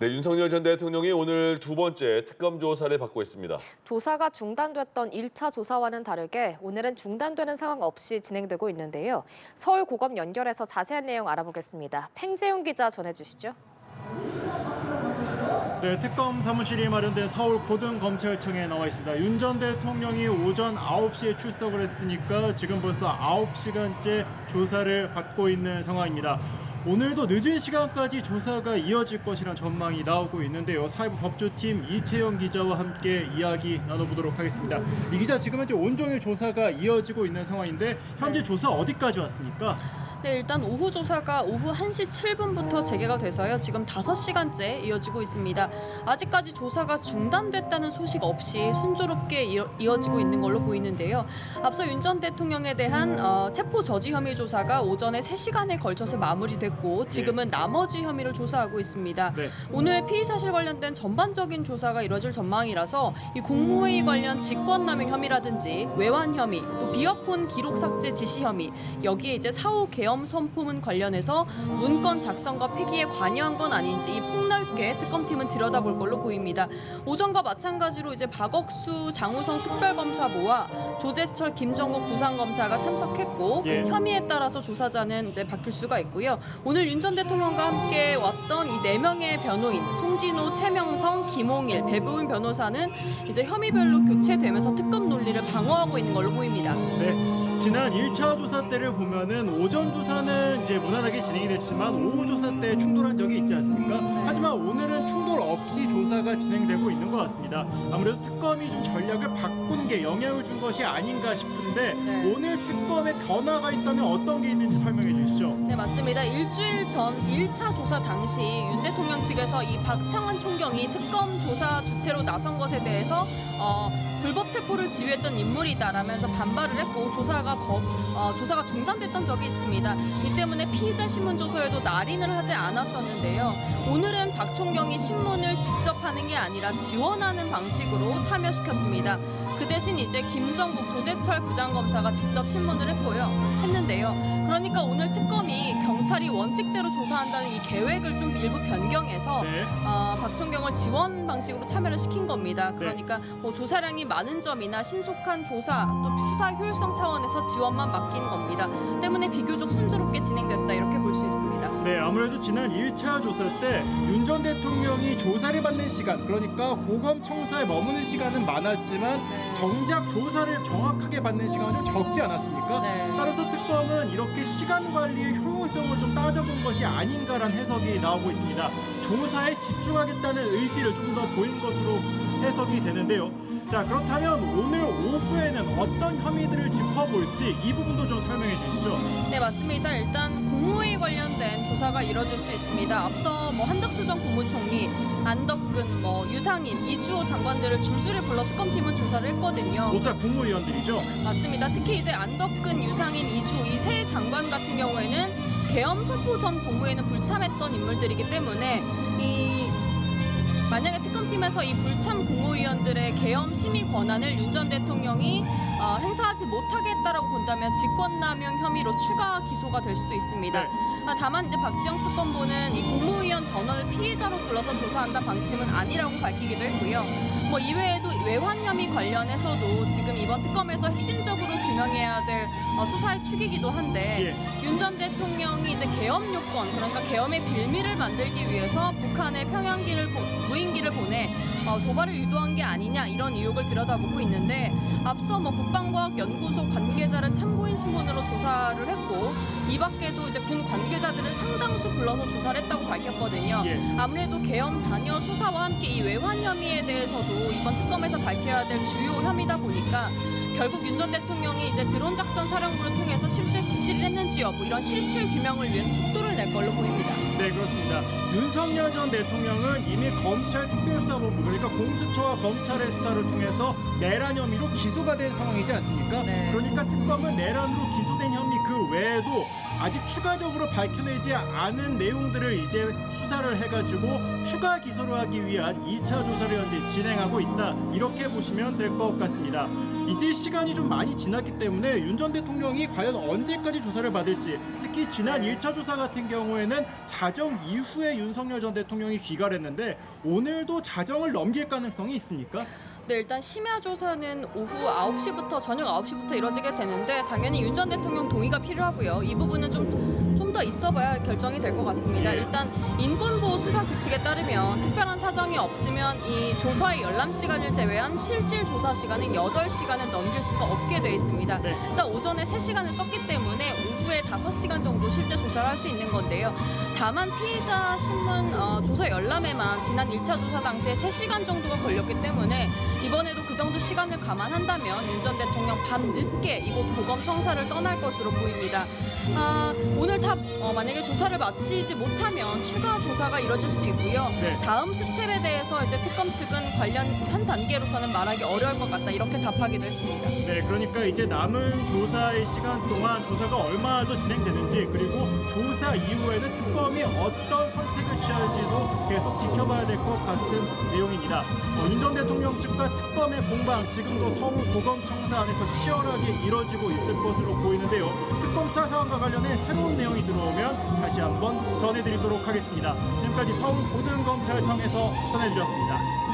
네, 윤석열 전 대통령이 오늘 두 번째 특검 조사를 받고 있습니다. 조사가 중단됐던 1차 조사와는 다르게 오늘은 중단되는 상황 없이 진행되고 있는데요. 서울고검 연결해서 자세한 내용 알아보겠습니다. 팽재용 기자 전해주시죠. 네, 특검 사무실이 마련된 서울고등검찰청에 나와 있습니다. 윤 전 대통령이 오전 9시에 출석을 했으니까 지금 벌써 9시간째 조사를 받고 있는 상황입니다. 오늘도 늦은 시간까지 조사가 이어질 것이란 전망이 나오고 있는데요. 사회부 법조팀 이채영 기자와 함께 이야기 나눠보도록 하겠습니다. 이 기자, 지금 현재 온종일 조사가 이어지고 있는 상황인데 현재 조사 어디까지 왔습니까? 네, 일단 오후 조사가 오후 1시 7분부터 재개가 돼서요. 지금 5시간째 이어지고 있습니다. 아직까지 조사가 중단됐다는 소식 없이 순조롭게 이어지고 있는 걸로 보이는데요. 앞서 윤 전 대통령에 대한 체포 저지 혐의 조사가 오전에 3시간에 걸쳐서 마무리됐고 지금은 나머지 혐의를 조사하고 있습니다. 네. 오늘 피의 사실 관련된 전반적인 조사가 이뤄질 전망이라서 이 국무회의 관련 직권남용 혐의라든지 외환 혐의, 또 비어폰 기록 삭제 지시 혐의, 여기에 이제 사후 계엄 선포문 관련해서 문건 작성과 폐기에 관여한 건 아닌지 이 폭넓게 특검팀은 들여다볼 걸로 보입니다. 오전과 마찬가지로 이제 박억수 장우성 특별검사부와 조재철 김정국 부산검사가 참석했고 혐의에 따라서 조사자는 이제 바뀔 수가 있고요. 오늘 윤 전 대통령과 함께 왔던 이 4명의 변호인 송진호, 최명성, 김홍일, 배보은 변호사는 이제 혐의별로 교체되면서 특검 논리를 방어하고 있는 걸로 보입니다. 네, 지난 1차 조사 때를 보면은 오전 조사는 이제 무난하게 진행이 됐지만 오후 조사 때 충돌한 적이 있지 않습니까? 하지만 오늘은 충돌 없이 조사가 진행되고 있는 것 같습니다. 아무래도 특검이 좀 전략을 바꾼 게 영향을 준 것이 아닌가 싶은데 오늘 특검에 변화가 있다면 어떤 게 있는지 설명해 주시죠. 네, 맞습니다. 일주일 전 1차 조사 당시 윤 대통령 측에서 이 박창원 총경이 특검 조사 주체로 나선 것에 대해서 불법 체포를 지휘했던 인물이다라면서 반발을 했고 조사가 중단됐던 적이 있습니다. 이 때문에 피의자 신문 조서에도 날인을 하지 않았었는데요. 오늘은 박 총경이 신문을 직접 하는 게 아니라 지원하는 방식으로 참여시켰습니다. 그 대신 이제 김정국, 조재철 부장검사가 직접 신문을 했는데요. 그러니까 오늘 특검이 경찰이 원칙대로 조사한다는 이 계획을 좀 일부 변경해서 박 총경을 지원 방식으로 참여를 시킨 겁니다. 그러니까 뭐 조사량이 많은 점이나 신속한 조사 또 수사 효율성 차원에서 지원만 맡긴 겁니다. 때문에 비교적 순조롭게 진행됐다 이렇게 볼 수 있습니다. 네, 아무래도 지난 1차 조사 때 윤 전 대통령이 조사를 받는 시간, 그러니까 고검 청사에 머무는 시간은 많았지만 정작 조사를 정확하게 받는 시간은 좀 적지 않았습니까? 따라서 특검은 이렇게 시간 관리의 효율성을 좀 따져본 것이 아닌가라는 해석이 나오고 있습니다. 조사에 집중하겠다는 의지를 좀 더 보인 것으로 해석이 되는데요. 자, 그렇다면 오늘 오후에는 어떤 혐의들을 짚어볼지 이 부분도 좀 설명해 주시죠. 네, 맞습니다. 일단 국무회의 관련된 조사가 이뤄질 수 있습니다. 앞서 한덕수 전 국무총리, 안덕근, 유상임, 이주호 장관들을 줄줄이 불러 특검팀은 조사를 했거든요. 모두 다 국무위원들이죠? 맞습니다. 특히 이제 안덕근, 유상임, 이주호 이 세 장관 같은 경우에는 계엄 선포 전 공부에는 불참했던 인물들이기 때문에 만약에 특검팀에서 이 불참 국무위원들의 계엄 심의 권한을 윤 전 대통령이 행사하지 못하게 했다라고 본다면 직권남용 혐의로 추가 기소가 될 수도 있습니다. 다만 이제 박지영 특검보는 이 국무위원 전원을 피해자로 불러서 조사한다 방침은 아니라고 밝히기도 했고요. 이외에도 외환 혐의 관련해서도 지금 이번 특검에서 핵심적으로 규명해야 될 수사의 축이기도 한데 윤 전 대통령이 이제 계엄 요건, 그러니까 계엄의 빌미를 만들기 위해서 북한에 무인기를 보내 도발을 유도한 게 아니냐 이런 의혹을 들여다보고 있는데 앞서 국방과학연구소 관계자를 참고인 신분으로 조사를 했고 이 밖에도 이제 군 관계자들을 상당수 불러서 조사를 했다고 밝혔거든요. 아무래도 계엄 잔여 수사와 함께 이 외환 혐의에 대해서도 이번 특검에서 밝혀야 될 주요 혐의다 보니까 결국 윤 전 대통령이 이제 드론 작전 사령부를 통해서 실제 지시를 했는지 여부 이런 실체 규명을 위해서 속도를 낼 걸로 보입니다. 네, 그렇습니다. 윤석열 전 대통령은 이미 검찰 특별수사본부, 그러니까 공수처와 검찰의 수사를 통해서 내란 혐의로 기소가 된 상황이지 않습니까? 그러니까 특검은 내란으로 기소된 혐의 그 외에도 아직 추가적으로 밝혀내지 않은 내용들을 이제 수사를 해가지고 추가 기소를 하기 위한 2차 조사를 현재 진행하고 있다. 이렇게 보시면 될 것 같습니다. 이제 시간이 좀 많이 지났기 때문에 윤 전 대통령이 과연 언제까지 조사를 받을지, 특히 지난 1차 조사 같은 경우에는 자정 이후에 윤석열 전 대통령이 귀가를 했는데 오늘도 자정을 넘길 가능성이 있습니까? 네, 일단 심야 조사는 오후 9시부터 저녁 9시부터 이뤄지게 되는데 당연히 윤 전 대통령 동의가 필요하고요. 이 부분은 좀 더 있어봐야 결정이 될 것 같습니다. 일단 인권보호 수사 규칙에 따르면 특별한 사정이 없으면 이 조사의 열람 시간을 제외한 실질 조사 시간은 8시간을 넘길 수가 없게 돼 있습니다. 네. 일단 오전에 3시간을 썼기 때문에 오후에 5시간 정도 실제 조사를 할 수 있는 건데요. 다만 피의자 신문 조사 열람에만 지난 1차 조사 당시에 3시간 정도가 걸렸기 때문에 이번에도 그 정도 시간을 감안한다면 윤 전 대통령 밤 늦게 이곳 고검청사를 떠날 것으로 보입니다. 오늘 다 만약에 조사를 마치지 못하면 추가 조사가 이뤄질 수 있고요. 네. 다음 스텝에 대해서 이제 특검 측은 관련 한 단계로서는 말하기 어려울 것 같다 이렇게 답하기도 했습니다. 네, 그러니까 이제 남은 조사의 시간 동안 조사가 얼마나 더 진행되는지, 그리고 조사 이후에는 특검이 어떤 선택을 취할지도 계속 지켜봐야 될 것 같은 내용입니다. 윤 전 대통령 측과 특검의 공방 지금도 서울 고검청사 안에서 치열하게 이뤄지고 있을 것으로 보이는데요. 특검 수사 상황과 관련해 새로운 내용이 들어오면 다시 한번 전해드리도록 하겠습니다. 지금까지 서울 고등검찰청에서 전해드렸습니다.